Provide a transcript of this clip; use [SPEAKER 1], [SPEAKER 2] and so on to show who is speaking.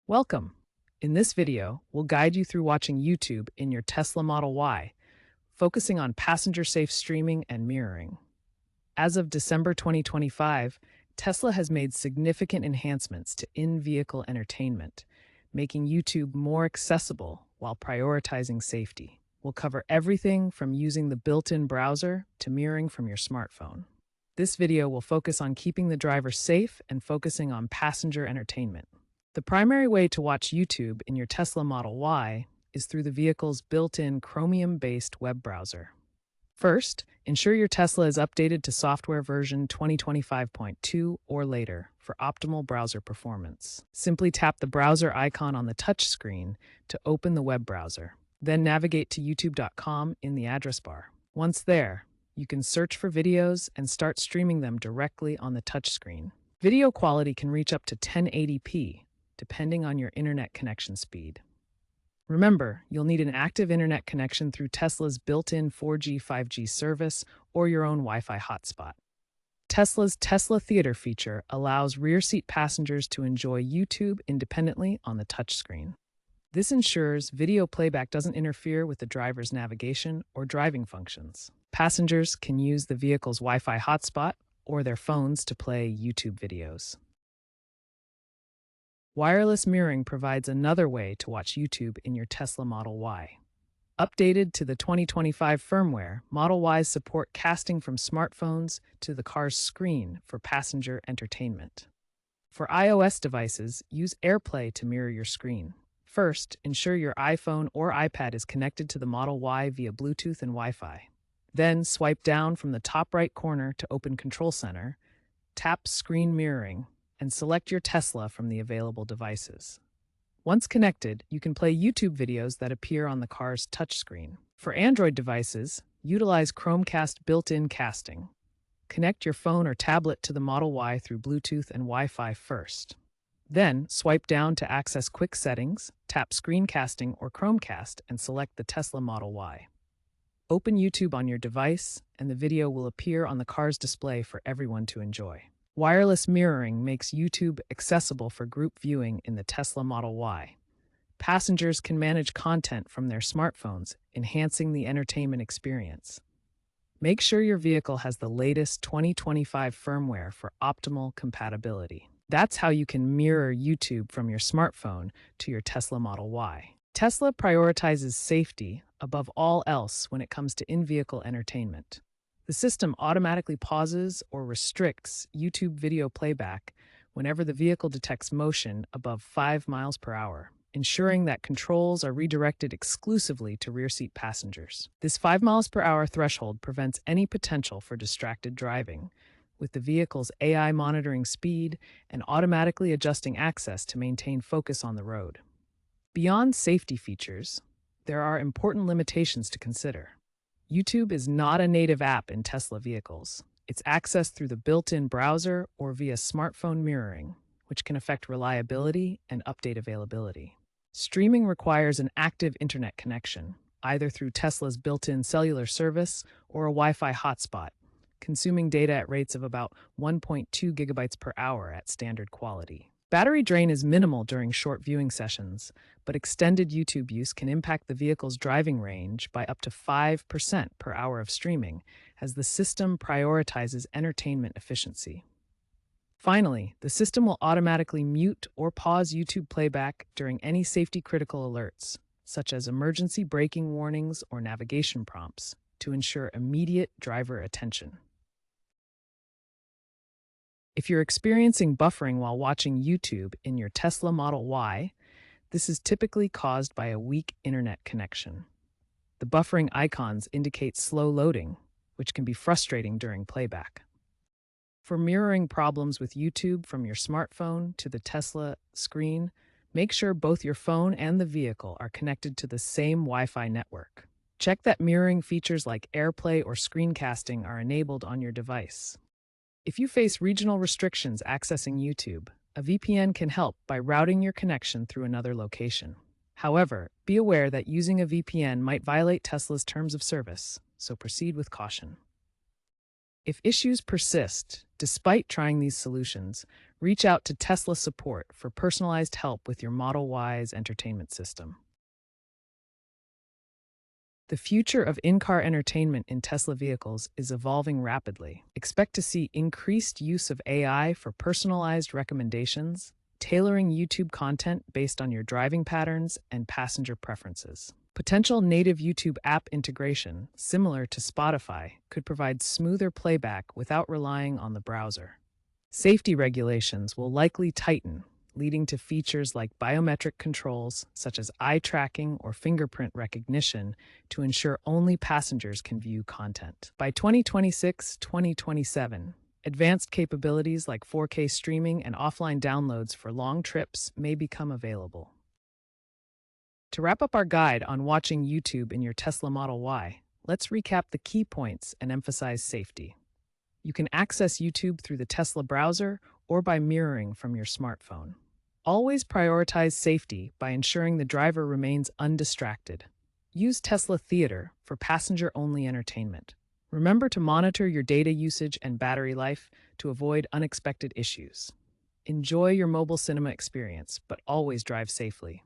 [SPEAKER 1] Welcome. In this video, we'll guide you through watching YouTube in your Tesla Model Y, focusing on passenger-safe streaming and mirroring. As of December 2025, Tesla has made significant enhancements to in-vehicle entertainment, making YouTube more accessible while prioritizing safety. We'll cover everything from using the built-in browser to mirroring from your smartphone. This video will focus on keeping the driver safe and focusing on passenger entertainment. The primary way to watch YouTube in your Tesla Model Y is through the vehicle's built-in Chromium-based web browser. First, ensure your Tesla is updated to software version 2025.2 or later for optimal browser performance. Simply tap the browser icon on the touchscreen to open the web browser. Then navigate to youtube.com in the address bar. Once there, you can search for videos and start streaming them directly on the touchscreen. Video quality can reach up to 1080p, depending on your internet connection speed. Remember, you'll need an active internet connection through Tesla's built-in 4G, 5G service or your own Wi-Fi hotspot. Tesla's Tesla Theater feature allows rear-seat passengers to enjoy YouTube independently on the touchscreen. This ensures video playback doesn't interfere with the driver's navigation or driving functions. Passengers can use the vehicle's Wi-Fi hotspot or their phones to play YouTube videos. Wireless mirroring provides another way to watch YouTube in your Tesla Model Y. Updated to the 2025 firmware, Model Ys support casting from smartphones to the car's screen for passenger entertainment. For iOS devices, use AirPlay to mirror your screen. First, ensure your iPhone or iPad is connected to the Model Y via Bluetooth and Wi-Fi. Then, swipe down from the top right corner to open Control Center, tap Screen Mirroring, and select your Tesla from the available devices. Once connected, you can play YouTube videos that appear on the car's touchscreen. For Android devices, utilize Chromecast built-in casting. Connect your phone or tablet to the Model Y through Bluetooth and Wi-Fi first. Then, swipe down to access quick settings, tap Screencasting or Chromecast, and select the Tesla Model Y. Open YouTube on your device, and the video will appear on the car's display for everyone to enjoy. Wireless mirroring makes YouTube accessible for group viewing in the Tesla Model Y. Passengers can manage content from their smartphones, enhancing the entertainment experience. Make sure your vehicle has the latest 2025 firmware for optimal compatibility. That's how you can mirror YouTube from your smartphone to your Tesla Model Y. Tesla prioritizes safety above all else when it comes to in-vehicle entertainment. The system automatically pauses or restricts YouTube video playback whenever the vehicle detects motion above 5 miles per hour, ensuring that controls are redirected exclusively to rear-seat passengers. This 5 miles per hour threshold prevents any potential for distracted driving, with the vehicle's AI monitoring speed and automatically adjusting access to maintain focus on the road. Beyond safety features, there are important limitations to consider. YouTube is not a native app in Tesla vehicles. It's accessed through the built-in browser or via smartphone mirroring, which can affect reliability and update availability. Streaming requires an active internet connection, either through Tesla's built-in cellular service or a Wi-Fi hotspot, consuming data at rates of about 1.2 gigabytes per hour at standard quality. Battery drain is minimal during short viewing sessions, but extended YouTube use can impact the vehicle's driving range by up to 5% per hour of streaming, as the system prioritizes entertainment efficiency. Finally, the system will automatically mute or pause YouTube playback during any safety-critical alerts, such as emergency braking warnings or navigation prompts, to ensure immediate driver attention. If you're experiencing buffering while watching YouTube in your Tesla Model Y, this is typically caused by a weak internet connection. The buffering icons indicate slow loading, which can be frustrating during playback. For mirroring problems with YouTube from your smartphone to the Tesla screen, make sure both your phone and the vehicle are connected to the same Wi-Fi network. Check that mirroring features like AirPlay or screencasting are enabled on your device. If you face regional restrictions accessing YouTube, a VPN can help by routing your connection through another location. However, be aware that using a VPN might violate Tesla's terms of service, so proceed with caution. If issues persist, despite trying these solutions, Reach out to Tesla support for personalized help with your Model Y's entertainment system. The future of in-car entertainment in Tesla vehicles is evolving rapidly. Expect to see increased use of AI for personalized recommendations, tailoring YouTube content based on your driving patterns and passenger preferences. Potential native YouTube app integration, similar to Spotify, could provide smoother playback without relying on the browser. Safety regulations will likely tighten, leading to features like biometric controls, such as eye tracking or fingerprint recognition, to ensure only passengers can view content. By 2026-2027, advanced capabilities like 4K streaming and offline downloads for long trips may become available. To wrap up our guide on watching YouTube in your Tesla Model Y, let's recap the key points and emphasize safety. You can access YouTube through the Tesla browser or by mirroring from your smartphone. Always prioritize safety by ensuring the driver remains undistracted. Use Tesla Theater for passenger-only entertainment. Remember to monitor your data usage and battery life to avoid unexpected issues. Enjoy your mobile cinema experience, but always drive safely.